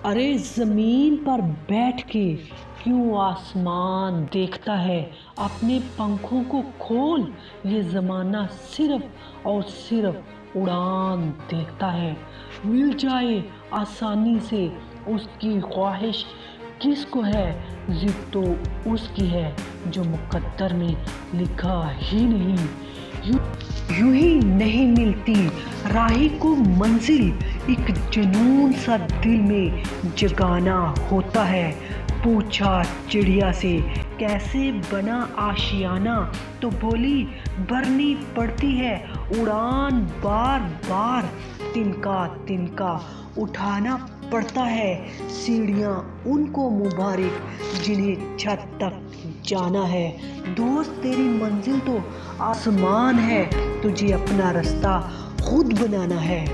अरे ज़मीन पर बैठ के क्यों आसमान देखता है? अपने पंखों को खोल। ये ज़माना सिर्फ और सिर्फ उड़ान देखता है। मिल जाए आसानी से उसकी ख्वाहिश किसको है? जिद तो उसकी है जो मुकद्दर में लिखा ही नहीं। यूं ही नहीं मिलती राही को मंजिल, एक जुनून सा दिल में जगाना होता है। पूछा चिड़िया से कैसे बना आशियाना, तो बोली भरनी पड़ती है उड़ान बार बार, तिनका तिनका उठाना पड़ता है। सीढ़ियाँ उनको मुबारक जिन्हें छत तक जाना है। दोस्त तेरी मंजिल तो आसमान है, तुझे अपना रास्ता खुद बनाना है।